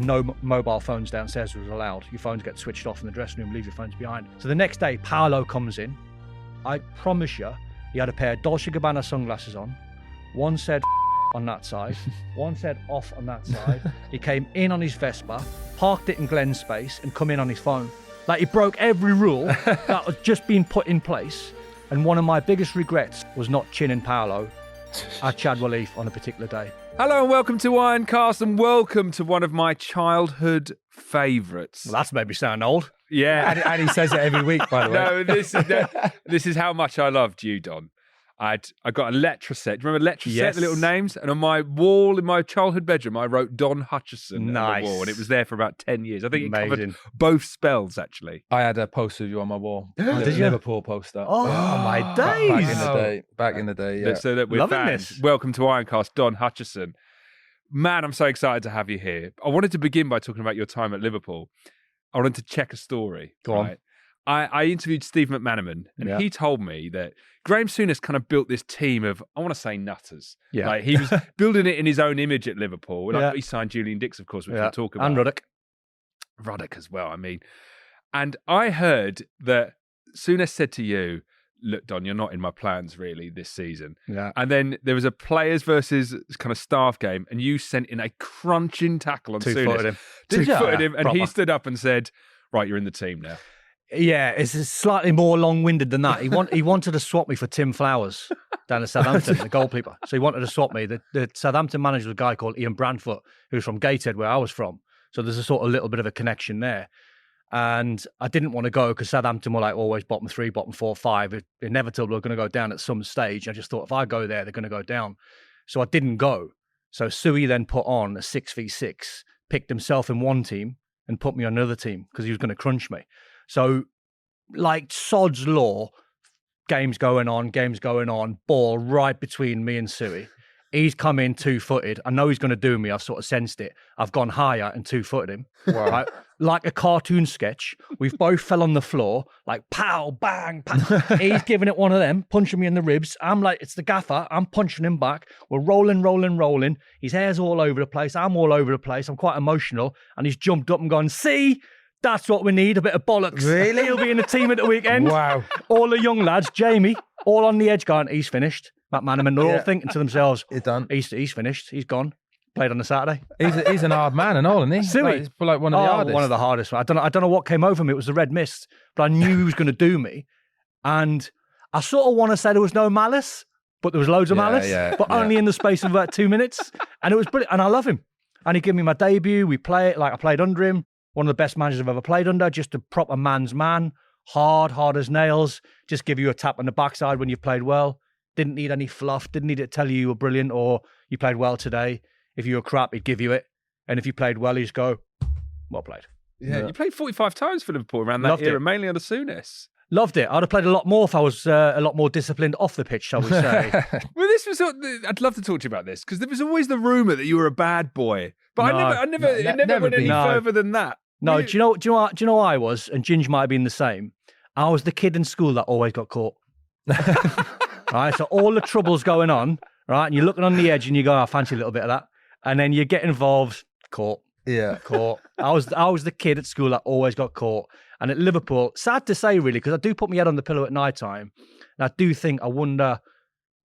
no mobile phones downstairs was allowed. Your phones get switched off in the dressing room, leave your phones behind. So the next day, Paolo comes in. I promise you, he had a pair of Dolce & Gabbana sunglasses on. One said on that side, one said off on that side. He came in on his Vespa, parked it in Glenn's space, and come in on his phone. Like, he broke every rule that was just being put in place. And one of my biggest regrets was not chinning Paolo at Chadwell Heath on a particular day. Hello and welcome to Ironcast, and welcome to one of my childhood favourites. Well, that's made me sound old. Yeah. And he says it every week, by the way. No, this is how much I loved you, Don. I got a letter set. Do you remember letter set, the little names? And on my wall in my childhood bedroom, I wrote Don Hutchison on the wall, and it was there for about 10 years. I think it covered both spells, actually. I had a poster of you on my wall. Did you? Liverpool poster. Oh, my days. Back in the day, yeah. So that we're Loving fans. this. Welcome to Ironcast, Don Hutchison. Man, I'm so excited to have you here. I wanted to begin by talking about your time at Liverpool. I wanted to check a story. Go on. I interviewed Steve McManaman, and he told me that Graham Souness kind of built this team of, I want to say, nutters. Yeah. Like, he was building it in his own image at Liverpool. Like, he signed Julian Dix, of course, which we'll talk about. And Ruddock. Ruddock as well, I mean. And I heard that Souness said to you, look, Don, you're not in my plans really this season. Yeah. And then there was a players versus kind of staff game, and you sent in a crunching tackle on Two-footed Souness. him. Two-footed him, and Proper. he stood up and said, right, you're in the team now. Yeah, it's slightly more long-winded than that. He wanted to swap me for Tim Flowers down at Southampton, the goalkeeper. So he wanted to swap me. The Southampton manager was a guy called Ian Brandfoot, who was from Gateshead, where I was from. So there's a sort of little bit of a connection there. And I didn't want to go because Southampton were like always bottom 3, bottom 4, 5. Inevitably, we're going to go down at some stage. I just thought if I go there, they're going to go down. So I didn't go. So Suey then put on a 6v6, picked himself in one team and put me on another team because he was going to crunch me. So, like sod's law, games going on, ball right between me and Suey. He's come in two-footed. I know he's going to do me. I've sort of sensed it. I've gone higher and two-footed him. Wow. Right? Like a cartoon sketch. We've both fell on the floor, like pow, bang, pow. He's giving it one of them, punching me in the ribs. I'm like, it's the gaffer. I'm punching him back. We're rolling. His hair's all over the place. I'm all over the place. I'm quite emotional. And he's jumped up and gone, see? That's what we need, a bit of bollocks. Really? He'll be in the team at the weekend. Wow. All the young lads, Jamie, all on the edge going, he's finished. McManaman, they're all thinking to themselves, He's done. He's finished. He's gone. Played on the Saturday. He's an hard man and all, isn't he? Suey. He's like one of the hardest. One of the hardest. I don't know what came over me. It was the red mist, but I knew he was going to do me. And I sort of want to say there was no malice, but there was loads of malice, but only in the space of about 2 minutes. And it was brilliant. And I love him. And he gave me my debut. We play it like I played under him. One of the best managers I've ever played under, just a proper man's man, hard as nails, just give you a tap on the backside when you've played well. Didn't need any fluff, didn't need to tell you were brilliant or you played well today. If you were crap, he'd give you it. And if you played well, he'd just go, well played. Yeah, you played 45 times for Liverpool around that era, mainly under Souness. Loved it. I'd have played a lot more if I was a lot more disciplined off the pitch, shall we say. Well, this was. I'd love to talk to you about this because there was always the rumour that you were a bad boy, but it never went any further than that. No, do you know who I was? And Ginge might have been the same. I was the kid in school that always got caught. Right, so all the trouble's going on, right, and you're looking on the edge and you go, I fancy a little bit of that, and then you get involved, caught. Yeah, caught. I was the kid at school that always got caught. And at Liverpool, sad to say really, because I do put my head on the pillow at night time, and I do think, I wonder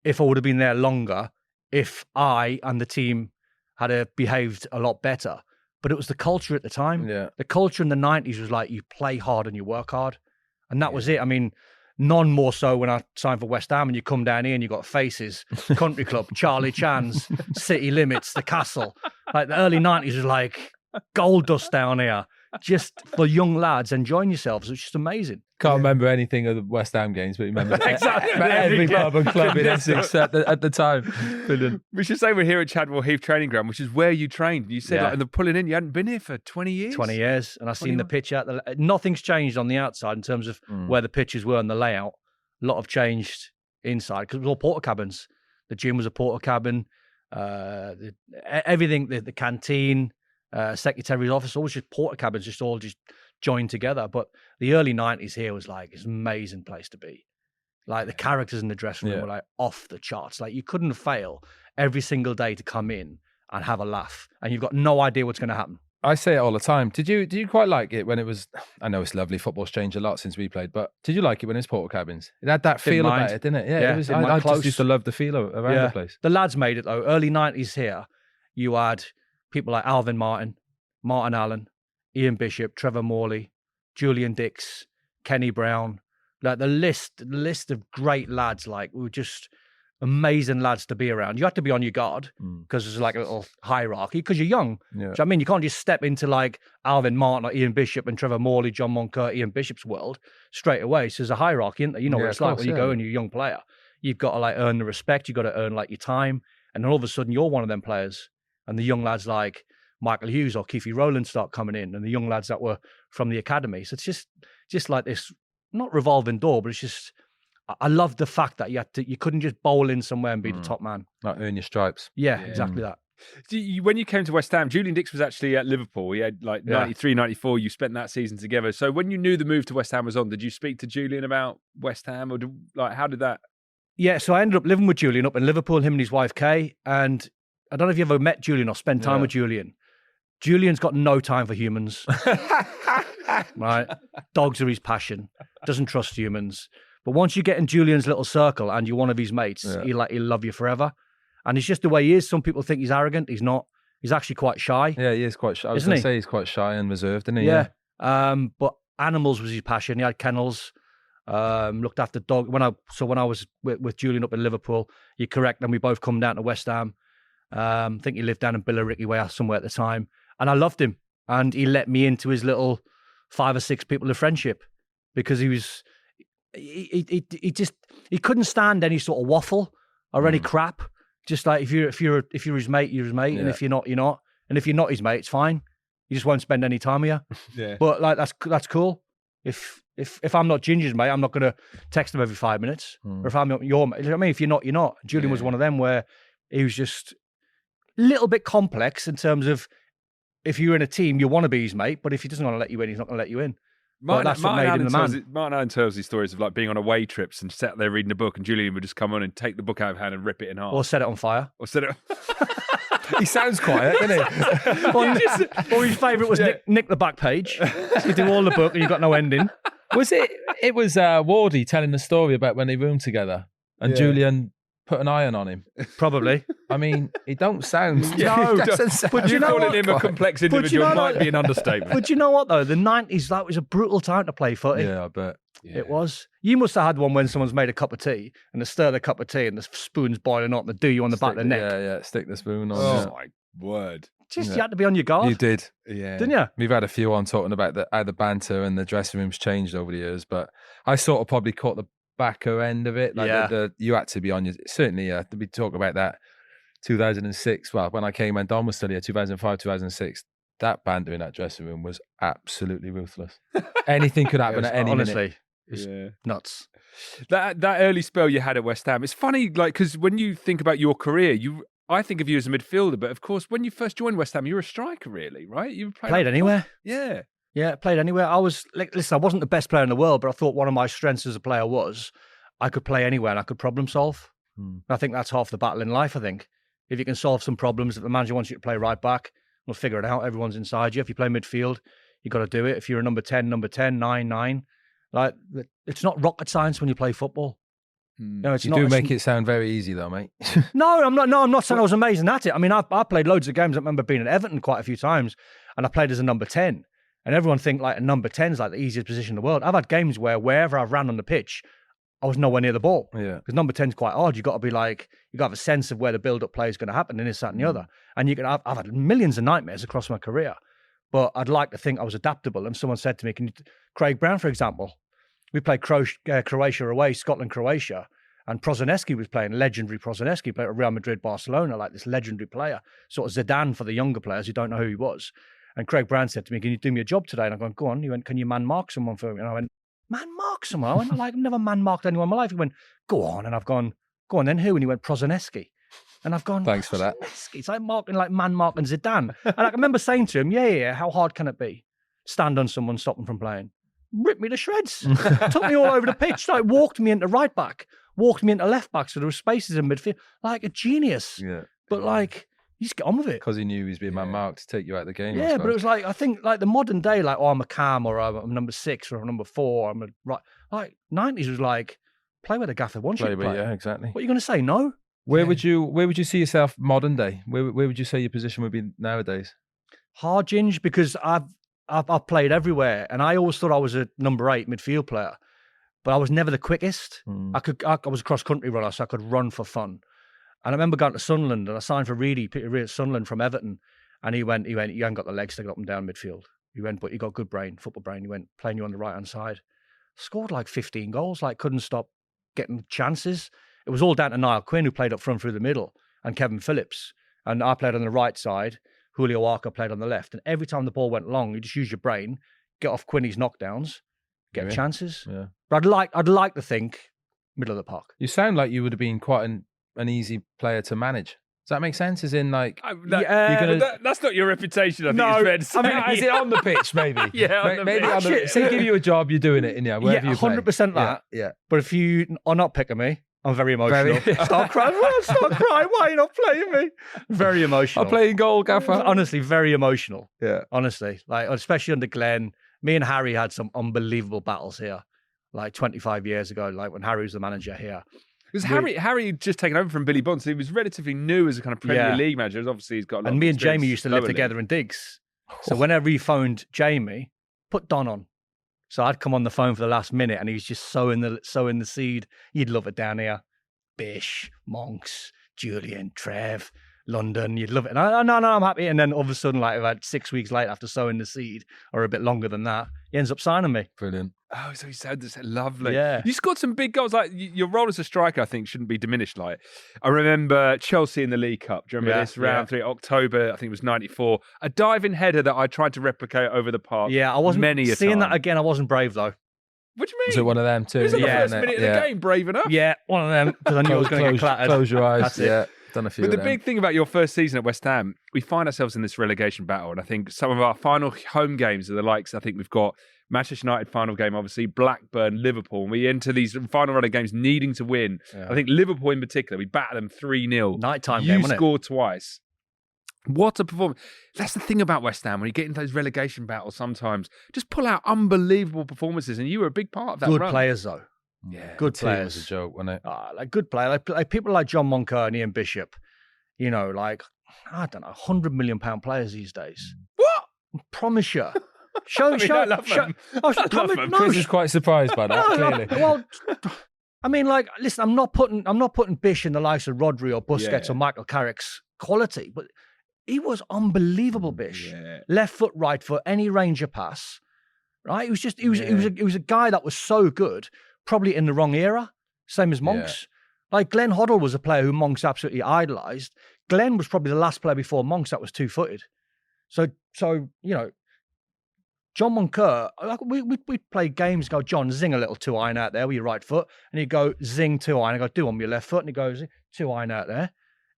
if I would have been there longer if I and the team had behaved a lot better. But it was the culture at the time. Yeah. The culture in the 90s was like, you play hard and you work hard. And that was it. I mean, none more so when I signed for West Ham and you come down here and you got Faces, Country Club, Charlie Chan's, City Limits, The Castle. Like the early 90s was like gold dust down here. Just for young lads enjoying yourselves. It's just amazing. Can't remember anything of the West Ham games, but you remember Exactly. every pub and club in Essex at the time. Brilliant. We should say we're here at Chadwell Heath Training Ground, which is where you trained. You said, like, in the pulling in, you hadn't been here for 20 years? 20 years. And I've seen the pitch out. Nothing's changed on the outside in terms of where the pitches were and the layout. A lot have changed inside because it was all porta cabins. The gym was a porta cabin. Everything, the canteen, secretary's office, all just porta cabins, just all joined together. But the early 90s here was like, it's an amazing place to be. Like the characters in the dressing room were like off the charts. Like you couldn't fail every single day to come in and have a laugh. And you've got no idea what's going to happen. I say it all the time. Did you quite like it when it was? I know it's lovely. Football's changed a lot since we played, but did you like it when it was porta cabins? It had that feel about it, didn't it? Yeah, it was. I just used to love the feel around the place. The lads made it though. Early 90s here, you had people like Alvin Martin, Martin Allen, Ian Bishop, Trevor Morley, Julian Dix, Kenny Brown. Like the list of great lads, like were just amazing lads to be around. You had to be on your guard because there's like a little hierarchy because you're young. Yeah. Do you know what I mean? You can't just step into like Alvin Martin or Ian Bishop and Trevor Morley, John Moncur, Ian Bishop's world straight away. So there's a hierarchy, isn't there? You know what it's like when you go and you're a young player. You've got to like earn the respect. You've got to earn like your time. And then all of a sudden you're one of them players. And the young lads like Michael Hughes or Keefe Rowland start coming in, and the young lads that were from the academy. So it's just like this, not revolving door, but it's just, I love the fact that you couldn't just bowl in somewhere and be the top man. Like earn your stripes. Yeah, exactly that. When you came to West Ham, Julian Dix was actually at Liverpool. He had like 93, 94. You spent that season together. So when you knew the move to West Ham was on, did you speak to Julian about West Ham, or how did that? Yeah, so I ended up living with Julian up in Liverpool, him and his wife Kay. And I don't know if you ever met Julian or spent time with Julian. Julian's got no time for humans. Right? Dogs are his passion. Doesn't trust humans. But once you get in Julian's little circle and you're one of his mates, he'll love you forever. And it's just the way he is. Some people think he's arrogant. He's not. He's actually quite shy. Yeah, he is quite shy. I was going to say he's quite shy and reserved, isn't he? Yeah. But animals was his passion. He had kennels. Looked after dog. When I was with Julian up in Liverpool, you're correct. And we both come down to West Ham. I think he lived down in Billericay way somewhere at the time. And I loved him. And he let me into his little 5 or 6 people of friendship because he was, he couldn't stand any sort of waffle or any crap. Just like if you're his mate, you're his mate. Yeah. And if you're not, you're not. And if you're not his mate, it's fine. You just won't spend any time with you. Yeah. But like, that's cool. If I'm not Ginger's mate, I'm not going to text him every 5 minutes. Or if I'm not your mate, you know what I mean? If you're not, you're not. Julian was one of them where he was just a little bit complex in terms of, if you're in a team, you want to be his mate, but if he doesn't want to let you in, he's not going to let you in. That's what made him the man. Martin Allen tells these stories of like being on away trips and sat there reading a book, and Julian would just come on and take the book out of hand and rip it in half. Or set it on fire. He sounds quiet, doesn't he? Or his favourite was nick the back page. You do all the book and you've got no ending. It was Wardy telling the story about when they roomed together and Julian put an iron on him. Probably. I mean, he don't sound. But you know calling him a complex individual might be an understatement. But you know what though? The 90s, that was a brutal time to play footy. Yeah, I bet. Yeah. It was. You must have had one when someone's made a cup of tea and they stir the cup of tea and the spoon's boiling up and they do you on the back of the neck. Yeah. Stick the spoon on. Oh my word. You had to be on your guard. You did. Yeah. Didn't you? We've had a few on talking about how the banter and the dressing rooms changed over the years, but I sort of probably caught the backer end of it. Like you had to be on your, certainly, we talk about that 2006. Well, when I came and Don was still here, 2005, 2006. That banter in that dressing room was absolutely ruthless. Anything could happen at any minute. It's nuts. That early spell you had at West Ham, it's funny, like, because when you think about your career, I think of you as a midfielder, but of course, when you first joined West Ham, you were a striker, really, right? You played anywhere. Yeah, played anywhere. I was listen, I wasn't the best player in the world, but I thought one of my strengths as a player was I could play anywhere and I could problem solve. I think that's half the battle in life. I think if you can solve some problems, if the manager wants you to play right back, we'll figure it out. Everyone's inside you. If you play midfield, you got to do it. If you're a number 10, 9, like it's not rocket science when you play football. No, you do make it sound very easy, though, mate. No, I'm not. No, I'm not saying I was amazing at it. I mean, I played loads of games. I remember being at Everton quite a few times, and I played as a number 10. And everyone think like a number 10 is like the easiest position in the world. I've had games where wherever I've ran on the pitch, I was nowhere near the ball. Yeah. Because number 10 is quite hard. You got to be like, you got to have a sense of where the build-up play is going to happen, and this, that, and the other. And I've had millions of nightmares across my career, but I'd like to think I was adaptable. And someone said to me, Craig Brown, for example, we played Croatia away, Scotland, Croatia. And Prozoneski was playing, legendary Prozoneski, played at Real Madrid, Barcelona, like this legendary player, sort of Zidane for the younger players who don't know who he was. And Craig Brown said to me, can you do me a job today? And I went, go on. He went, can you man mark someone for me? And I went, man mark someone? I went, I've never man marked anyone in my life. He went, go on. And I've gone, go on, then who? And he went, Prozoneski. And I've gone, thanks for that. It's like man marking Zidane. And I remember saying to him, yeah, how hard can it be? Stand on someone, stop them from playing. Ripped me to shreds. Took me all over the pitch. Like walked me into right back. Walked me into left back, so there were spaces in midfield, like a genius. Yeah. But like, You just get on with it. Because he knew he was being man-marked to take you out of the game. Yeah, but it was like, I think like the modern day, like, oh, I'm a cam or I'm number 6 or I'm number 4. I'm a right. Like 90s was like, play where the gaffer wants you to play. Yeah, exactly. What are you going to say? No? Where would you see yourself modern day? Where would you say your position would be nowadays? Hard ginge, because I've played everywhere, and I always thought I was a number 8 midfield player, but I was never the quickest. I was a cross country runner, so I could run for fun. And I remember going to Sunderland, and I signed for Peter Reid at Sunderland from Everton, and he went, you haven't got the legs to get up and down midfield. He went, but you got good brain, football brain. He went, playing you on the right hand side. Scored like 15 goals, like couldn't stop getting chances. It was all down to Niall Quinn, who played up front through the middle, and Kevin Phillips. And I played on the right side. Julio Walker played on the left. And every time the ball went long, you just use your brain, get off Quinny's knockdowns, get chances. Yeah. But I'd like to think middle of the park. You sound like you would have been quite an easy player to manage. Does that make sense? As in, like, that's not your reputation. I think it's fair to say. I mean, is it on the pitch? Maybe. Maybe on the. Say, give you a job, you're doing it, wherever you play. 100% that. Yeah. But if you are not picking me, I'm very emotional. Start crying. Why are you not playing me? Very emotional. I'm playing goal, gaffer. Honestly, very emotional. Yeah. Honestly, like, especially under Glenn. Me and Harry had some unbelievable battles here, like 25 years ago, like when Harry was the manager here. Because Harry had just taken over from Billy Bonds, so he was relatively new as a kind of Premier League manager. Obviously, he's got a lot and of me and Jamie used to live locally. together in digs. So whenever he phoned Jamie, put Don on. So I'd come on the phone for the last minute, and he was just sowing the seed. You'd love it down here. Bish, Monks, Julian, Trev, London. You'd love it. And no, I'm happy. And then all of a sudden, like about 6 weeks later, after sowing the seed, or a bit longer than that, he ends up signing me. Brilliant. Oh, so he said this lovely. Yeah. You scored some big goals. Like, your role as a striker, I think, shouldn't be diminished. Like, I remember Chelsea in the League Cup. Do you remember this? Round 3, October, I think it was 94. A diving header that I tried to replicate over the park. Yeah, I wasn't seeing that again. I wasn't brave though. What do you mean? Was it one of them too? Was it the first minute of the game? Brave enough? Yeah, one of them, because I knew I was going to get clattered. Close your eyes. That's it. Yeah. Done a few. But the big thing about your first season at West Ham, we find ourselves in this relegation battle. And I think some of our final home games are the likes. I think we've got Manchester United final game, obviously, Blackburn, Liverpool. And we enter these final run of games needing to win. Yeah. I think Liverpool in particular, we batter them 3-0. Nighttime game, wasn't it? You scored twice. What a performance. That's the thing about West Ham. When you get into those relegation battles sometimes, just pull out unbelievable performances. And you were a big part of that Good run. players, though. Yeah, good players. Was a joke, wasn't it? Like good players, like people like John Moncur and Ian Bishop. You know, like, I don't know, £100 million players these days. What? I promise you. Show. Chris is quite surprised by that. Clearly. Well, I mean, like, listen, I'm not putting Bish in the likes of Rodri or Busquets or Michael Carrick's quality, but he was unbelievable. Bish, left foot, right foot, any range of pass. Right? He was a guy that was so good, probably in the wrong era. Same as Monks. Like, Glenn Hoddle was a player who Monks absolutely idolised. Glenn was probably the last player before Monks that was two-footed. So you know, John Moncur, we'd play games, go, John, zing a little 2-iron out there with your right foot. And he'd go, zing 2-iron. I go, do on your left foot. And he goes, 2-iron out there.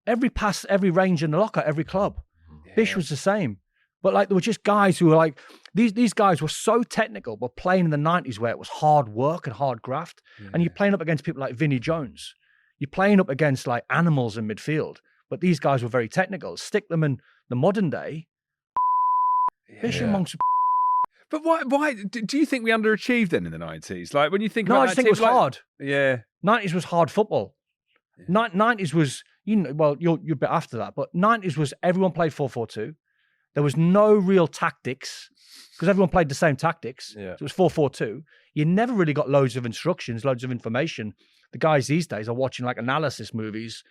Every pass, every range in the locker, every club. Yeah. Bish was the same. But like, there were just guys who were like, these guys were so technical, but playing in the 90s where it was hard work and hard graft. Yeah. And you're playing up against people like Vinnie Jones. You're playing up against like animals in midfield. But these guys were very technical. Stick them in the modern day. Bish and Monks. But why do you think we underachieved then in the 90s? Like, when you think about I just think it was hard. Yeah. 90s was hard football. 90s was, you know, well, you're a bit after that, but 90s was everyone played 4-4-2. There was no real tactics because everyone played the same tactics. Yeah. So it was 4-4-2. You never really got loads of instructions, loads of information. The guys these days are watching like analysis movies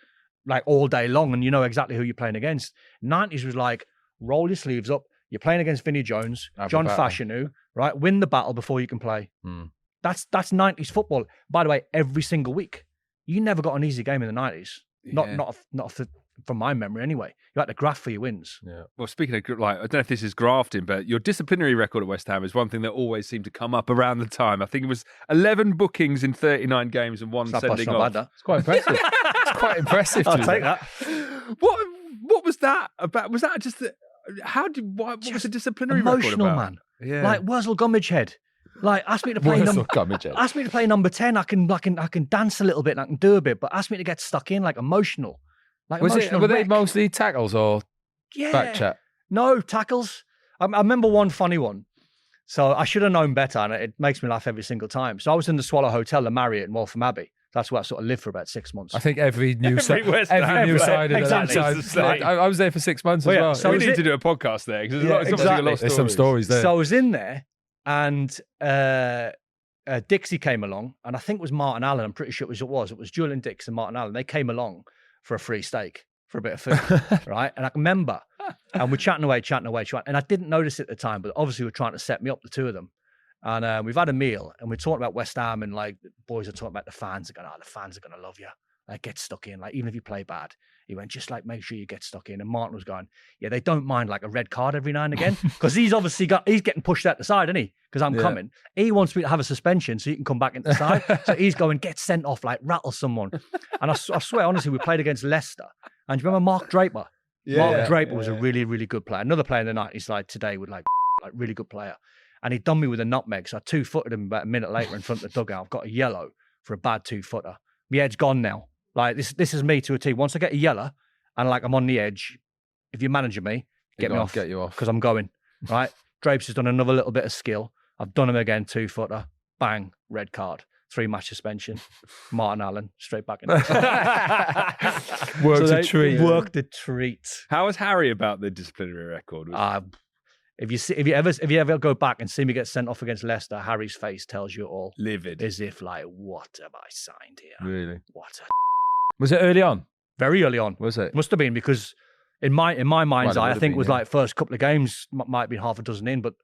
like all day long and you know exactly who you're playing against. 90s was like, roll your sleeves up. You're playing against Vinnie Jones, John Fashanu, right? Win the battle before you can play. That's 90s football. By the way, every single week. You never got an easy game in the 90s. Yeah. Not from my memory anyway. You had to graft for your wins. Yeah. Well, speaking of, like, I don't know if this is grafting, but your disciplinary record at West Ham is one thing that always seemed to come up around the time. I think it was 11 bookings in 39 bane and 1 sending off. Bad, it's quite impressive. It's quite impressive. I'll take that. What was that about? Was that just what was the disciplinary record about? Emotional, man. Yeah. Like Wurzel Gummidge head. Like, ask me to play ask me to play number 10. I can dance a little bit and I can do a bit, but ask me to get stuck in, like, emotional. Like Were emotional they wreck. mostly tackles or back chat? No, tackles. I remember one funny one. So I should have known better, and it makes me laugh every single time. So I was in the Swallow Hotel, the Marriott in Waltham Abbey. That's where I sort of lived for about 6 months. I think every new side of exactly. that. I was there for 6 months as well. So we need to do a podcast there because There's some stories there. So I was in there, and Dixie came along, and I think it was Martin Allen. I'm pretty sure it was. It was Julian Dix and Martin Allen. They came along for a free steak, for a bit of food, right? And I can remember, and we're chatting away, and I didn't notice it at the time, but obviously we're trying to set me up, the two of them. And we've had a meal, and we're talking about West Ham, and like the boys are talking about the fans are going, the fans are going to love you. Like, get stuck in. Like, even if you play bad, he went, just like make sure you get stuck in. And Martin was going, yeah, they don't mind like a red card every now and again, because he's obviously he's getting pushed out the side, isn't he? Because I'm coming. He wants me to have a suspension so he can come back into the side. So he's going, get sent off, like rattle someone. And I swear, honestly, we played against Leicester. And do you remember Mark Draper? Mark Draper was a really, really good player. Another player in the 90s side today would like really good player. And he'd done me with a nutmeg. So I two-footed him about a minute later in front of the dugout. I've got a yellow for a bad two-footer. My head's gone now. Like, this is me to a T. Once I get a yellow and like I'm on the edge, if you're managing me, get me off. Get you off. Because I'm going, right? Drapes has done another little bit of skill. I've done him again, two-footer. Bang, red card. 3-match suspension. Martin Allen, straight back in. Worked a treat. Worked a treat. How was Harry about the disciplinary record? If you ever go back and see me get sent off against Leicester, Harry's face tells you all. Livid. As if like, what have I signed here? Really? What? Was it early on? Very early on. Was it? Must have been, because in my mind's eye, I think it was like first couple of games, might be half a dozen in, but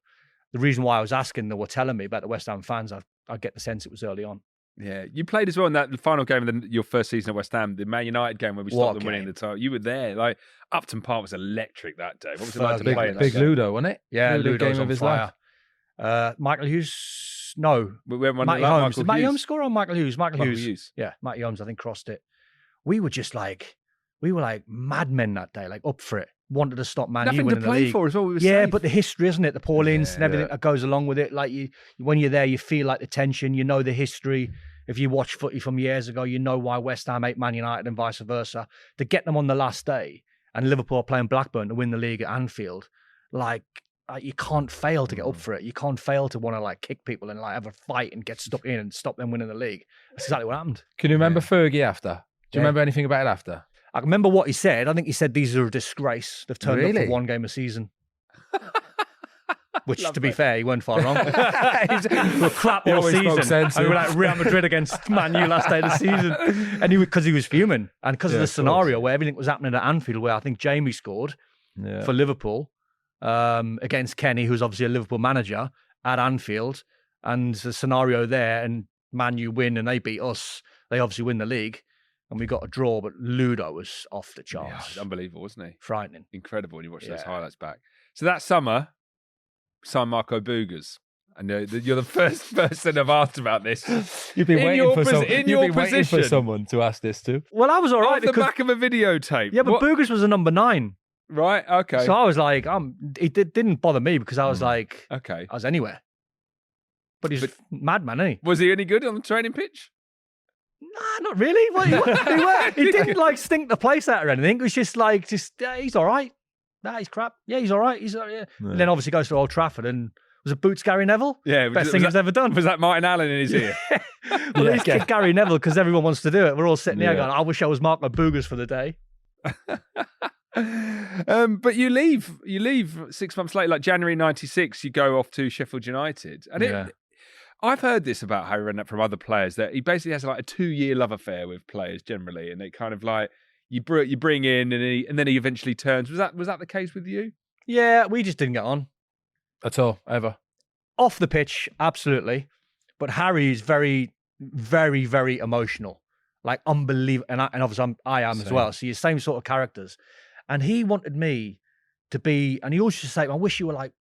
the reason why I was asking, they were telling me about the West Ham fans, I get the sense it was early on. Yeah, you played as well in that final game of your first season at West Ham, the Man United game where we stopped them winning the title. You were there. Like, Upton Park was electric that day. What was it like to play in that Big game? Ludo, wasn't it? Yeah, Ludo Ludo's game of his fire. life. Michael Hughes, no. Matty Holmes. Did Matty Holmes score on Michael Hughes? Michael Hughes. Yeah, Matty Holmes, I think, crossed it. We were like madmen that day, like up for it. Wanted to stop Man U winning the league. Nothing to play for as well. Safe. But the history, isn't it? The Paulins and everything that goes along with it. Like, when you're there, you feel like the tension. You know the history. If you watch footy from years ago, you know why West Ham hate Man United and vice versa. To get them on the last day, and Liverpool are playing Blackburn to win the league at Anfield, like you can't fail to get up for it. You can't fail to want to like kick people and like have a fight and get stuck in and stop them winning the league. That's exactly what happened. Can you remember Fergie after? Do you remember anything about it after? I remember what he said. I think he said these are a disgrace. They've turned up for one game a season. Which, to be fair, he weren't far wrong. We were crap all season. And we were like Real Madrid against Man U last day of the season. And because he was fuming. And because of the scenario where everything was happening at Anfield, where I think Jamie scored for Liverpool against Kenny, who's obviously a Liverpool manager, at Anfield. And the scenario there, and Man U win and they beat us. They obviously win the league. And we got a draw, but Ludo was off the charts. Yeah, unbelievable, wasn't he? Frightening. Incredible when you watch those highlights back. So that summer, signed Marco Boogers. I know that you're the first person I've asked about this. You've been waiting for someone to ask this too. Well, I was all right. Off the back of a videotape. Yeah, but Boogers was a number 9. Right, okay. So I was like, it didn't bother me because I was like, okay, I was anywhere. But he's a madman, isn't he? Was he any good on the training pitch? Nah, not really. Well, he didn't like stink the place out or anything. It was just like, he's all right. Nah, he's crap. Yeah, he's all right. He's all right. Yeah. And then obviously goes to Old Trafford and was it Boots Gary Neville? Yeah. Best thing he's ever done. Was that Martin Allen in his ear? Well, he's kicked Gary Neville because everyone wants to do it. We're all sitting there going, I wish I was Marco Boogers for the day. But you leave 6 months later, like January 96, you go off to Sheffield United. And I've heard this about Harry Redknapp from other players, that he basically has like a 2-year love affair with players generally, and they kind of like you bring in and then he eventually turns. Was that the case with you? Yeah, we just didn't get on at all, ever. Off the pitch, absolutely, but Harry is very, very, very emotional, like unbelievable, and obviously I am as well. So you're same sort of characters, and he wanted me to be, and he always used to say, I wish you were like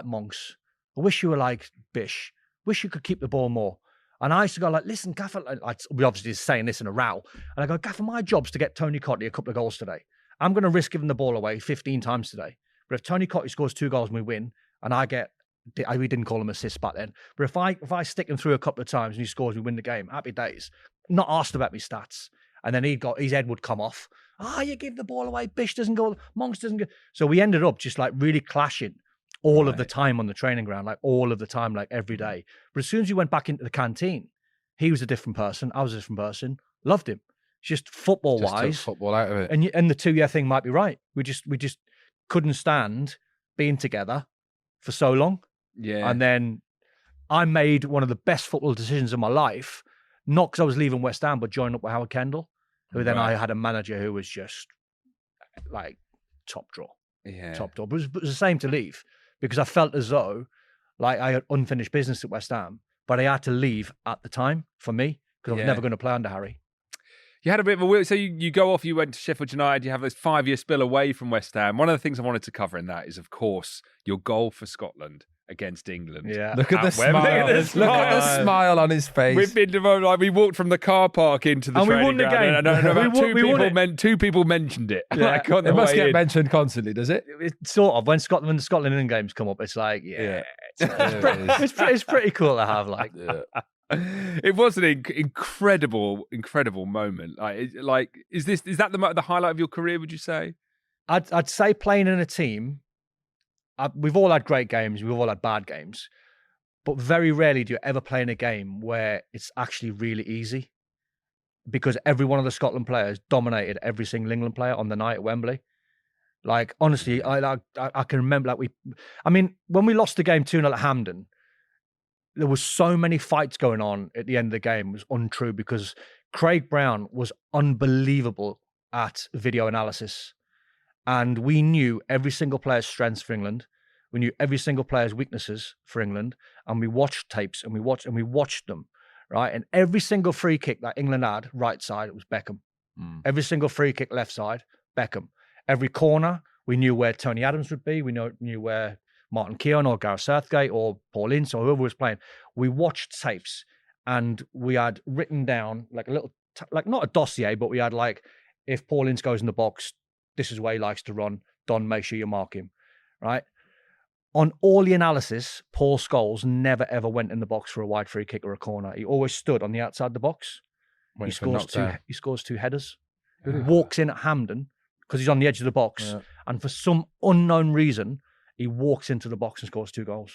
Monks. I wish you were like Bish. Wish you could keep the ball more. And I used to go like, listen, Gaffer, we obviously just saying this in a row. And I go, Gaffer, my job's to get Tony Cottee a couple of goals today. I'm going to risk giving the ball away 15 times today. But if Tony Cottee scores 2 goals and we win, and we didn't call him assists back then. But if I stick him through a couple of times and he scores, we win the game. Happy days. Not asked about my stats. And then his head would come off. You give the ball away. Bish doesn't go. Monks doesn't go. So we ended up just like really clashing all of the time on the training ground, like all of the time, like every day. But as soon as we went back into the canteen, he was a different person. I was a different person. Loved him. Just football wise, football out of it. And the 2 year thing might be right. We just couldn't stand being together for so long. Yeah. And then I made one of the best football decisions of my life, not because I was leaving West Ham, but joining up with Howard Kendall, who then I had a manager who was just like top draw. Yeah. Top draw. But it was the same to leave because I felt as though like I had unfinished business at West Ham, but I had to leave at the time for me because I was never going to play under Harry. You had a bit of a weird, so you go off, you went to Sheffield United, you have this 5-year spill away from West Ham. One of the things I wanted to cover in that is, of course, your goal for Scotland against England. Yeah. Look at the smile. Look at the smile on his face. We've been like we walked from the car park into the and training we won the ground, game. And two people mentioned it. Yeah. Like on it the must way get in. mentioned constantly, does it? It's sort of when Scotland England games come up, it's like it's pretty cool to have like. Yeah. It was an incredible moment. Like, is that the highlight of your career? Would you say? I'd say playing in a team. We've all had great games. We've all had bad games, but very rarely do you ever play in a game where it's actually really easy, because every one of the Scotland players dominated every single England player on the night at Wembley. Like honestly, I can remember when we lost the game 2-0 at Hampden. There was so many fights going on at the end of the game. It was untrue because Craig Brown was unbelievable at video analysis. And we knew every single player's strengths for England. We knew every single player's weaknesses for England. And we watched tapes and we watched them, right? And every single free kick that England had, right side, it was Beckham. Every single free kick, left side, Beckham. Every corner, we knew where Tony Adams would be. We knew where Martin Keown or Gareth Southgate or Paul Ince or whoever was playing. We watched tapes and we had written down like a little, like not a dossier, but we had like, if Paul Ince goes in the box, this is where he likes to run. Don, make sure you mark him, right? On all the analysis, Paul Scholes never ever went in the box for a wide free kick or a corner. He always stood on the outside of the box. He scores 2 headers. He walks in at Hampden because he's on the edge of the box. And for some unknown reason, he walks into the box and scores 2 goals.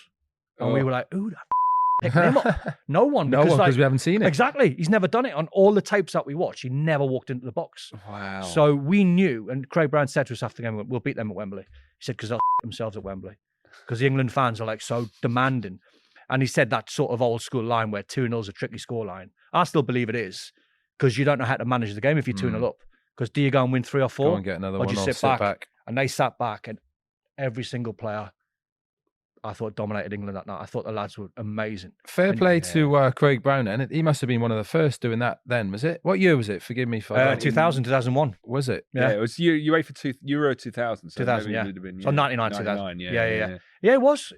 And we were like, who the picked him up? No one. Because we haven't seen it. Exactly. He's never done it. On all the tapes that we watched, he never walked into the box. Wow. So we knew, and Craig Brown said to us after the game, we'll beat them at Wembley. He said, because they'll themselves at Wembley. Because the England fans are like so demanding. And he said that sort of old school line where 2-0 is a tricky scoreline. I still believe it is, because you don't know how to manage the game if you're 2-0 up. Because do you go and win 3 or 4? Go and get another one, or do you sit back? And they sat back, and every single player, I thought, dominated England that night. I thought the lads were amazing. Fair play to Craig Brown then. He must have been one of the first doing that then, was it? What year was it? Forgive me. 2000, 2001. Was it? Yeah, it was Euro 2000. So 2000, yeah. Been, so 99, 2000. Yeah, it was.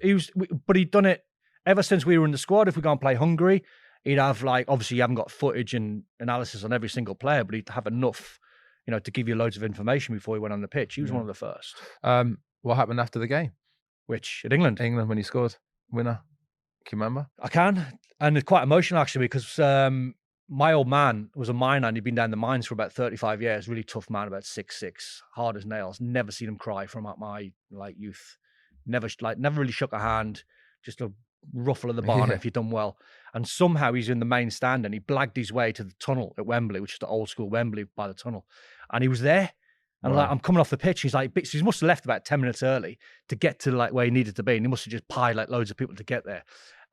But he'd done it ever since we were in the squad. If we go and play Hungary, he'd have like, obviously you haven't got footage and analysis on every single player, but he'd have enough, to give you loads of information before he went on the pitch. He was one of the first. What happened after the game? Which, at England? England, when he scored. Winner. Can you remember? I can. And it's quite emotional, actually, because my old man was a miner and he'd been down the mines for about 35 years. Really tough man, about 6'6", hard as nails. Never seen him cry from my youth. Never really shook a hand. Just a ruffle of the bonnet if you'd done well. And somehow he's in the main stand and he blagged his way to the tunnel at Wembley, which is the old school Wembley by the tunnel. And he was there. And I'm coming off the pitch. He's like, so he must have left about 10 minutes early to get to like where he needed to be. And he must have just pied like loads of people to get there.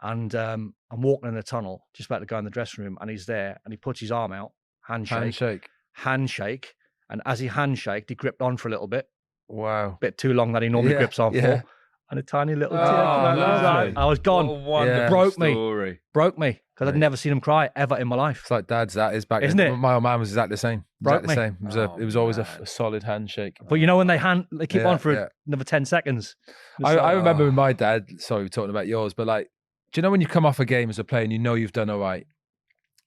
And I'm walking in the tunnel, just about to go in the dressing room. And he's there and he puts his arm out, handshake. And as he handshaked, he gripped on for a little bit. Wow. A bit too long that he normally grips on for. And a tiny little tear came out. I was gone. Broke me. Because I'd never seen him cry ever in my life. It's like Dad's that is back. Isn't it? My old man was exactly the same. Broke me. It was always a solid handshake. But when they keep on for another 10 seconds. I remember with my dad, sorry, we're talking about yours, but like, do you know when you come off a game as a player and you know you've done all right?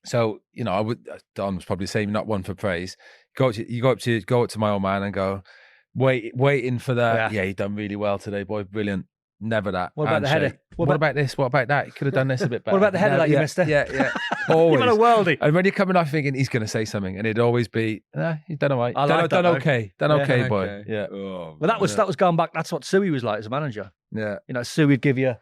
So, Don was probably saying not one for praise. Go up to my old man and go, waiting for that. Yeah, you done really well today, boy. Brilliant. Never that. What about the handshake. header? What about this? What about that? You could have done this a bit better. What about the header that you missed there? Yeah. Always. You've had a worldie. And when you're coming off thinking he's going to say something, and it'd always be, you've done all right. I like that, done okay. Done okay, boy. Okay. Yeah. Oh, Well, that was going back. That's what Suey was like as a manager. Yeah. You know, Suey would give you.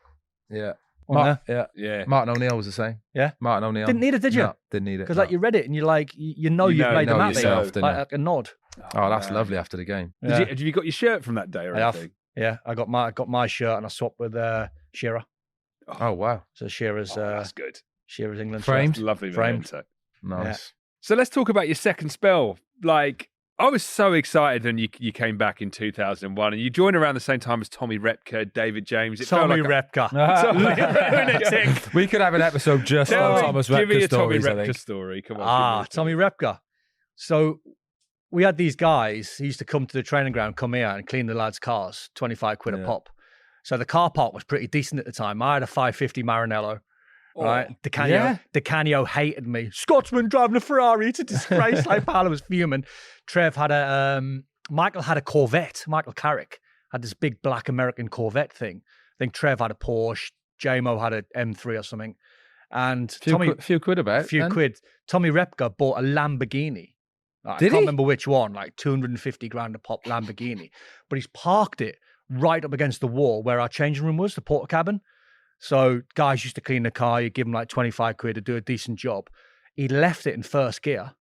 Yeah. One yeah. Martin O'Neill was the same. Yeah. Martin O'Neill. Didn't need it, did you? No, didn't need it. Because like you read it and you're like, you know you've made them happy. yourself, Like a nod. Oh, that's lovely after the game. Yeah. Have you got your shirt from that day or I have. anything? Yeah, I got my shirt and I swapped with Shearer. Oh, wow. So Shearer's that's good. Shearer's England Framed? shirt. Lovely Framed. memento. Nice. So let's talk about your second spell. Like, I was so excited when you came back in 2001 and you joined around the same time as Tommy Repka, David James. Tommy Repka. Lunatic. We could have an episode just on Thomas Repka Give me a stories, Tommy I Repka think. story. Come on. Tommy Repka. So we had these guys who used to come to the training ground, come here and clean the lads' cars, 25 quid a pop. So the car park was pretty decent at the time. I had a 550 Maranello. Right, Di Canio hated me. Scotsman driving a Ferrari, it's a disgrace. Like Paolo was fuming. Trev had Michael had a Corvette. Michael Carrick had this big black American Corvette thing. I think Trev had a Porsche. JMO had an M3 or something. And Few quid about. Tommy Repka bought a Lamborghini. I can't remember which one, like 250 grand a pop Lamborghini. But he's parked it right up against the wall where our changing room was, the porter cabin. So guys used to clean the car. You give them like 25 quid to do a decent job. He left it in first gear,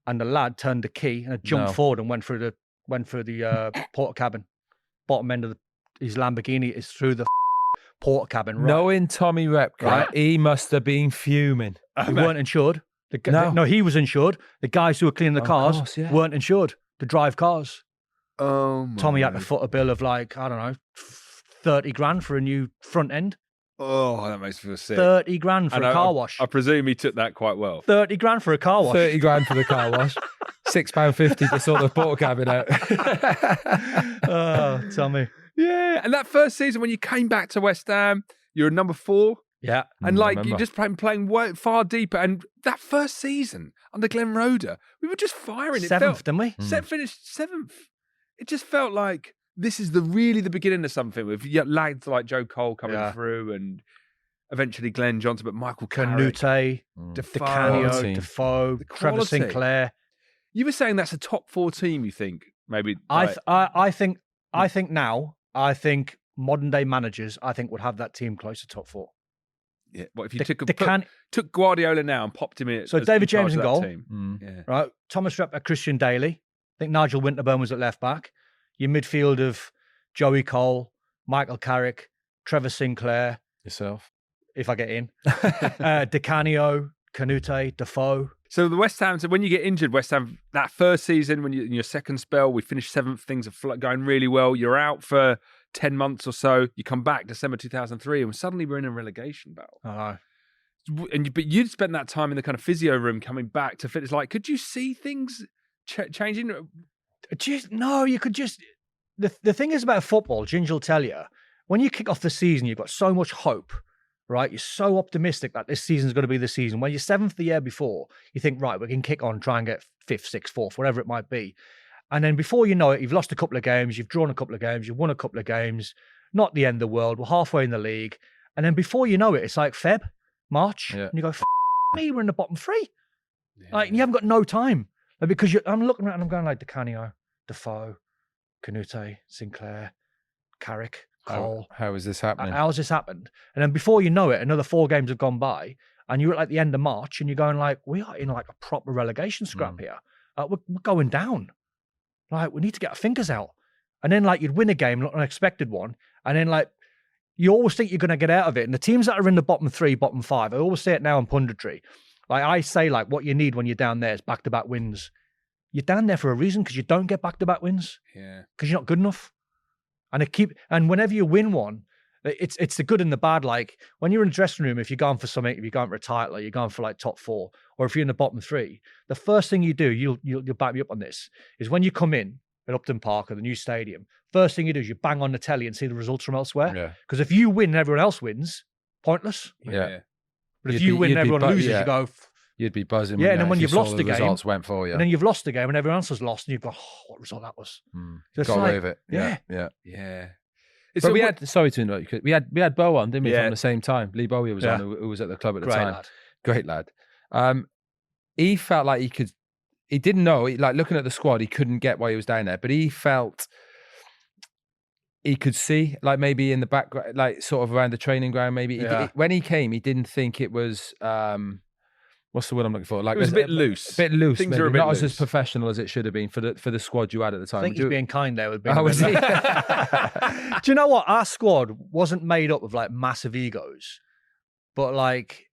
and the lad turned the key and jumped forward and went through the porter cabin. Bottom end of his Lamborghini is through the porter cabin. Right. Knowing Tommy Repka, he must have been fuming. He weren't insured. No, he was insured. The guys who were cleaning the cars weren't insured to drive cars. Oh, my Tommy had to foot a bill of like, I don't know, 30 grand for a new front end. Oh, that makes me feel sick. 30 grand for a car wash. I presume he took that quite well. 30 grand for a car wash. 30 grand for the car wash. £6.50 to sort the porter cabin out. Oh, Tommy. Yeah, and that first season when you came back to West Ham, you were number 4. Yeah. And like you just playing way, far deeper. And that first season under Glenn Roeder, we were just firing. Seventh, didn't we? Finished 7th. It just felt like this is really the beginning of something with lads like Joe Cole coming through and eventually Glenn Johnson, but Michael Canute, Di Canio, Defoe, Trevor Sinclair. You were saying that's a top 4 team, you think? Maybe. I think now, modern day managers, would have that team close to top 4. Yeah. What if you took Guardiola now and popped him in? So David James in goal. Yeah. Right. Thomas Repka, Christian Daly. I think Nigel Winterburn was at left back. Your midfield of Joey Cole, Michael Carrick, Trevor Sinclair. Yourself. If I get in. Di Canio, Canute, Defoe. So the West Ham, so when you get injured, West Ham, that first season, when you in your second spell, we finished 7th, things are going really well. You're out for 10 months or so. You come back December 2003 and suddenly we're in a relegation battle. I know. But you'd spent that time in the kind of physio room coming back to fitness. Like, could you see things changing? You could just... The thing is about football, Ginger will tell you, when you kick off the season, you've got so much hope, right? You're so optimistic that this season's going to be the season. When you're 7th the year before, you think, right, we can kick on, try and get 5th, 6th, 4th, whatever it might be. And then before you know it, you've lost a couple of games, you've drawn a couple of games, you've won a couple of games, not the end of the world, we're halfway in the league. And then before you know it, it's like Feb, March, and you go, me, we're in the bottom 3. Yeah. Like, and you haven't got no time. Like, because I'm looking around and I'm going like Di Canio, Defoe, Canute, Sinclair, Carrick, Cole. How is this happening? How's this happened? And then before you know it, another 4 games have gone by and you're at like the end of March and you're going like, we are in like a proper relegation scrap here. We're going down. Like, we need to get our fingers out. And then like you'd win a game, not an unexpected one. And then like, you always think you're going to get out of it. And the teams that are in the bottom 3, bottom 5, I always say it now in punditry. Like I say, like what you need when you're down there is back-to-back wins. You're down there for a reason because you don't get back-to-back wins. Yeah. Because you're not good enough. And whenever you win one, it's the good and the bad. Like when you're in the dressing room, if you're going for something, if you're going for a title, or you're going for like top 4, or if you're in the bottom 3, the first thing you do, you'll back me up on this, is when you come in at Upton Park or the new stadium, first thing you do is you bang on the telly and see the results from elsewhere. Yeah. Because if you win and everyone else wins, pointless. Yeah. But if you win and everyone loses, you go... You'd be buzzing. Yeah, and then when you've lost the game, results went for you. And then you've lost the game, and everyone else has lost, and you've got, what result that was? Got away with it. Yeah. But we had, sorry to interrupt you, we had Bo on, didn't we, from the same time? Lee Bowyer was on, who was at the club at the time. Lad. Great lad. He felt like he didn't know, like looking at the squad, he couldn't get why he was down there, but he felt he could see, like maybe in the background, like sort of around the training ground, maybe. When he came, he didn't think it was, what's the word I'm looking for? Like it was a bit loose. A bit loose, Things maybe. are a bit not loose. As professional as it should have been for the squad you had at the time. I think he's being kind there with being. Oh, was he? Do you know what? Our squad wasn't made up of like massive egos, but like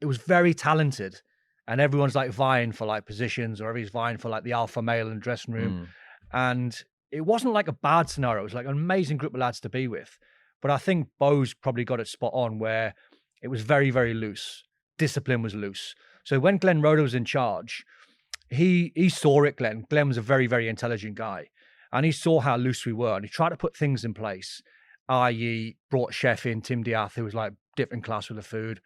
it was very talented, and everyone's like vying for like positions, or everybody's vying for like the alpha male in the dressing room, and it wasn't like a bad scenario. It was like an amazing group of lads to be with. But I think Bo's probably got it spot on where it was very, very loose. Discipline was loose. So when Glenn Roeder was in charge, he saw it, Glenn. Glenn was a very, very intelligent guy. And he saw how loose we were. And he tried to put things in place, i.e. brought a chef in, Tim Diath, who was like different class with the food.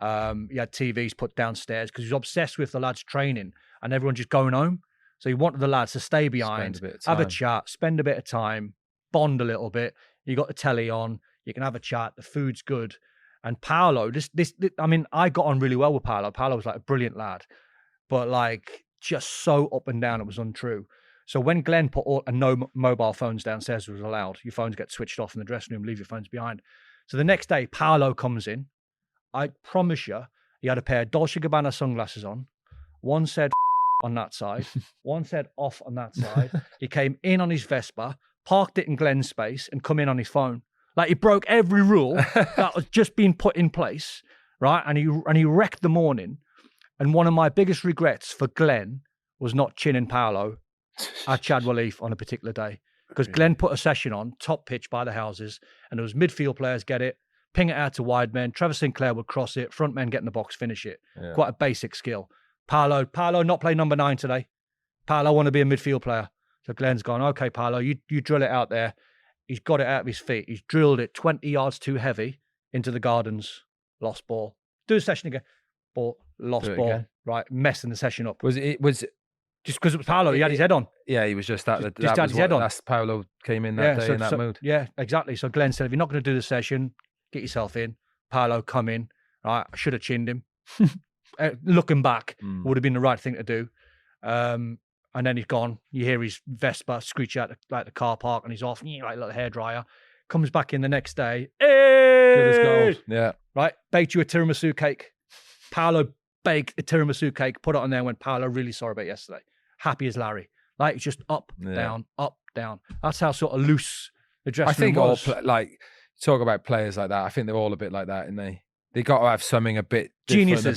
He had TVs put downstairs because he was obsessed with the lads training and everyone just going home. So he wanted the lads to stay behind, have a chat, spend a bit of time, bond a little bit. You got the telly on, you can have a chat, the food's good. And Paolo, I mean, I got on really well with Paolo. Paolo was like a brilliant lad, but like just so up and down, it was untrue. So when Glenn put no mobile phones downstairs was allowed, your phones get switched off in the dressing room, leave your phones behind. So the next day, Paolo comes in. I promise you, he had a pair of Dolce & Gabbana sunglasses on. One said on that side, one said off on that side. He came in on his Vespa, parked it in Glenn's space, and come in on his phone. Like he broke every rule that was just being put in place, right? And he wrecked the morning. And one of my biggest regrets for Glenn was not chinning Paolo at Chadwell Heath on a particular day, because Glenn put a session on top pitch by the houses, and there was midfield players get it, ping it out to wide men. Trevor Sinclair would cross it, front men get in the box, finish it. Yeah. Quite a basic skill. Paolo not play number 9 today. Paolo want to be a midfield player. So Glenn's gone, okay, Paolo, you drill it out there. He's got it out of his feet. He's drilled it 20 yards too heavy into the gardens. Lost ball. Do a session again. Ball, lost ball. Again. Right, messing the session up. Was just because it was Paolo, he had his head on. Yeah, he was just that. Just had his head on. That's Paolo came in that day in that mood. Yeah, exactly. So Glenn said, if you're not going to do the session, get yourself in. Paolo, come in. Right, I should have chinned him. Looking back, would have been the right thing to do. And then he's gone. You hear his Vespa screech out like the car park, and he's off, like a little hairdryer. Comes back in the next day. Hey! Good as gold. Yeah. Right, baked you a tiramisu cake. Paolo baked a tiramisu cake, put it on there, and went, Paolo, really sorry about yesterday. Happy as Larry. Like, it's just up, down, up, down. That's how sort of loose the dressing room was. Talk about players like that. I think they're all a bit like that, and they got to have something a bit different, a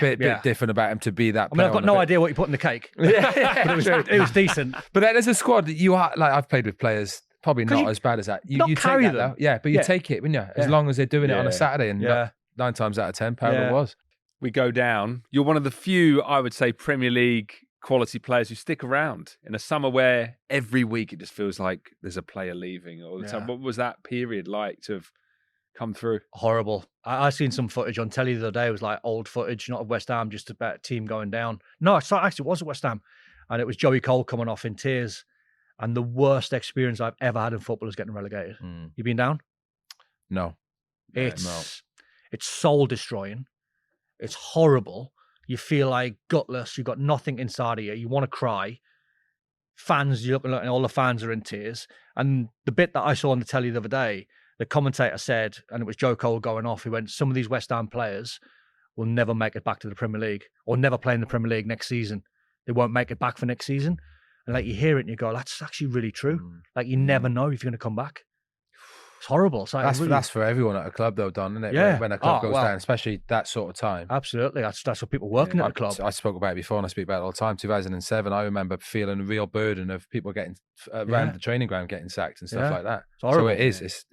bit different about him to be that. I mean, I've got no idea what you put in the cake. But it was decent. But then as a squad, you are like, I've played with players probably not as bad as that. You carry take that them. Though. Yeah, but you take it, wouldn't you? As long as they're doing it on a Saturday, and 9 times out of 10, Paolo was. We go down. You're one of the few, I would say, Premier League quality players who stick around in a summer where every week it just feels like there's a player leaving all the time. What was that period like to have come through? Horrible. I seen some footage on telly the other day. It was like old footage, not of West Ham, just about a team going down. No, actually it wasn't West Ham. And it was Joey Cole coming off in tears. And the worst experience I've ever had in football is getting relegated. You been down? No. It's soul destroying. It's horrible. You feel like gutless. You've got nothing inside of you. You want to cry. Fans, you look and all the fans are in tears. And the bit that I saw on the telly the other day, the commentator said, and it was Joe Cole going off, he went, some of these West Ham players will never make it back to the Premier League or never play in the Premier League next season. They won't make it back for next season. And like you hear it and you go, that's actually really true. Like you never know if you're going to come back. It's horrible. It's like that's for everyone at a club though, Don, isn't it? Yeah. When a club goes down, especially that sort of time. Absolutely. That's what people working at the club. I spoke about it before and I speak about it all the time. 2007, I remember feeling a real burden of people getting around the training ground getting sacked and stuff like that. It's horrible. So it is. It's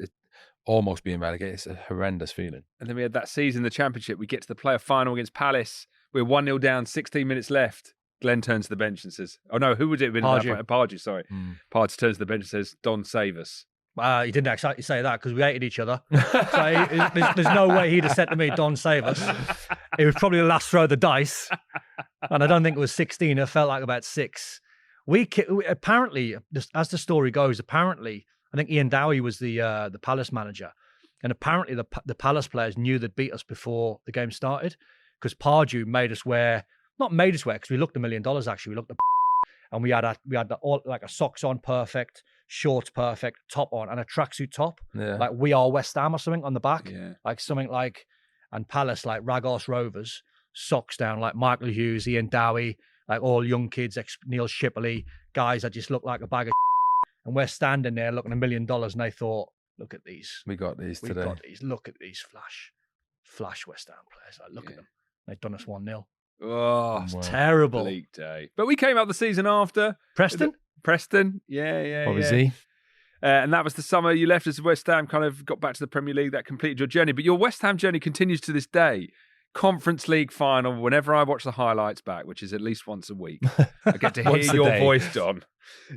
almost being relegated. It's a horrendous feeling. And then we had that season, the Championship. We get to the playoff final against Palace. We're 1-0 down, 16 minutes left. Glenn turns to the bench and says, oh no, who would it have been? Pardew, sorry. Pardew turns to the bench and says, Don, save us. He didn't actually say that because we hated each other. So there's no way he'd have said to me, Don, save us. It was probably the last throw of the dice. And I don't think it was 16. It felt like about 6. We apparently, as the story goes, apparently I think Ian Dowie was the Palace manager. And apparently the Palace players knew they'd beat us before the game started because Pardew made us wear, not made us wear, because we looked $1 million actually. We looked and we had all like a socks on perfect, shorts perfect, top on, and a tracksuit top. Yeah. Like We Are West Ham or something on the back. Yeah. Like something like, and Palace like Ragos Rovers, socks down like Michael Hughes, Ian Dowie, like all young kids, Neil Shipley, guys that just look like a bag of and we're standing there looking $1 million and they thought, look at these. We got these today. Got these. Look at these flash West Ham players. Like, look at them. They've done us 1-0. Oh, it's terrible. Bleak day. But we came out the season after. Preston? Yeah. Obviously. And that was the summer you left as West Ham kind of got back to the Premier League. That completed your journey. But your West Ham journey continues to this day. Conference League final, whenever I watch the highlights back, which is at least once a week, I get to hear your voice, Don.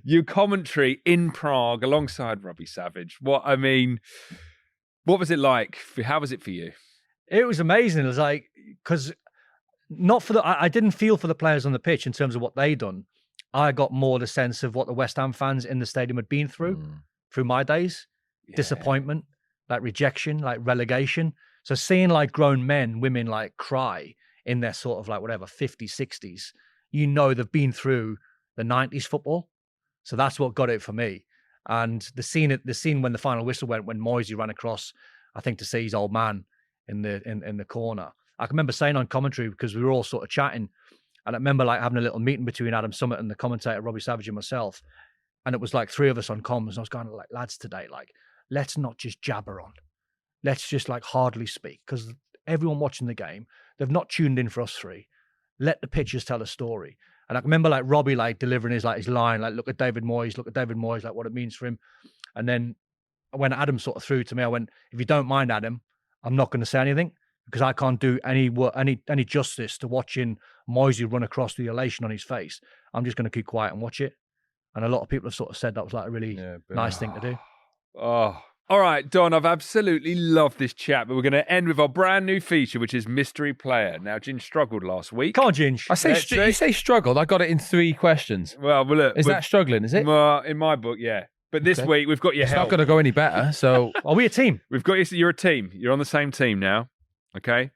You commentary in Prague alongside Robbie Savage. What was it like? How was it for you? It was amazing. It was like, because I didn't feel for the players on the pitch in terms of what they'd done. I got more the sense of what the West Ham fans in the stadium had been through my days. Yeah. Disappointment, like rejection, like relegation. So seeing like grown men, women like cry in their sort of like whatever, 50s, 60s, they've been through the 90s football. So that's what got it for me. And the scene when the final whistle went, when Moisey ran across, I think to see his old man in the corner. I can remember saying on commentary, because we were all sort of chatting, and I remember like having a little meeting between Adam Summit and the commentator Robbie Savage and myself. And it was like 3 of us on comms. And I was going like, lads, today, like, let's not just jabber on. Let's just like hardly speak, because everyone watching the game, they've not tuned in for us 3. Let the pictures tell a story. And I remember like Robbie like delivering his line, like, look at David Moyes, like what it means for him. And then when Adam sort of threw to me, I went, if you don't mind, Adam, I'm not going to say anything, because I can't do any justice to watching Moisey run across the elation on his face. I'm just going to keep quiet and watch it. And a lot of people have sort of said that was like a really nice thing to do. Oh, all right, Don, I've absolutely loved this chat, but we're going to end with our brand new feature, which is Mystery Player. Now, Ginge struggled last week. Come on, Ginge. You say struggled. I got it in 3 questions. Well, look. Is that struggling, is it? In my book, yeah. But this week, we've got your help. It's not going to go any better, so... Are we a team? We've got you're a team. You're on the same team now, okay?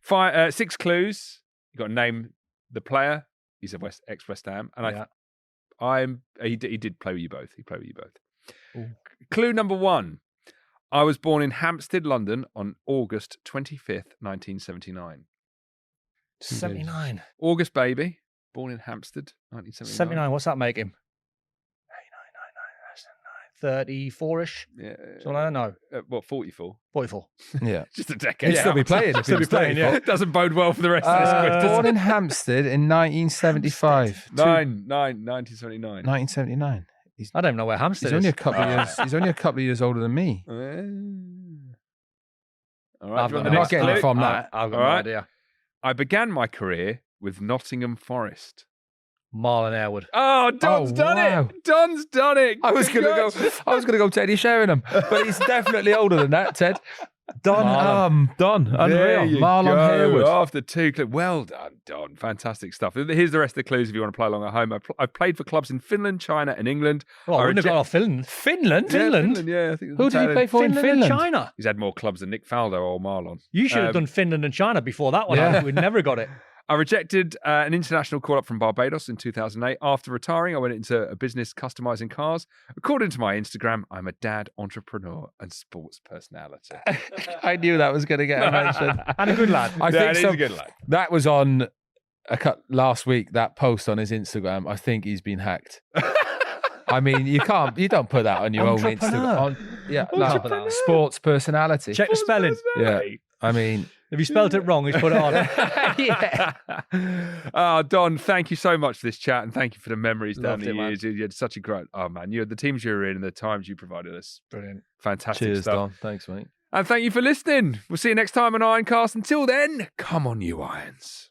6 clues. You've got to name the player. He's a ex-West Ham. And he did play with you both. He played with you both. Ooh. Clue number 1. I was born in Hampstead, London on August 25th, 1979. 79. August baby, born in Hampstead, 1979. 79, what's that make him? 34-ish? Yeah. So I don't know. What, 44? 44. Yeah. Just a decade. He'd still be playing. Still be playing, yeah. Doesn't bode well for the rest of this quiz. Born in Hampstead in 1975. 1979. 1979. I don't even know where Hampstead is. Only a couple of years. He's only a couple of years older than me. All right, I'm not getting it from that. I've got no idea. I began my career with Nottingham Forest. Marlon Airwood. Oh, Don's done it. Don's done it. I was gonna go Teddy Sheringham, but he's definitely older than that, Ted. Don, unreal. Marlon Harewood. After 2 clues. Well done, Don. Fantastic stuff. Here's the rest of the clues if you want to play along at home. I've played for clubs in Finland, China, and England. Oh, I wouldn't have got off Finland. Finland? Yeah. I think who did he play for in Finland? And China. He's had more clubs than Nick Faldo or Marlon. You should have done Finland and China before that one. Yeah. We'd never got it. I rejected an international call-up from Barbados in 2008. After retiring, I went into a business customizing cars. According to my Instagram, I'm a dad, entrepreneur, and sports personality. I knew that was going to get a mention. And a good lad. I think he's a good lad. That was on last week, that post on his Instagram. I think he's been hacked. I mean, you don't put that on your own Instagram. Sports personality. Check the spelling. Yeah. I mean, if you spelled it wrong, he's put it on. Yeah. Don, thank you so much for this chat, and thank you for the memories down the years. Man. You had such a great, the teams you were in and the times you provided us. Brilliant. Fantastic Cheers, stuff. Don. Thanks, mate. And thank you for listening. We'll see you next time on Ironcast. Until then, come on, you Irons.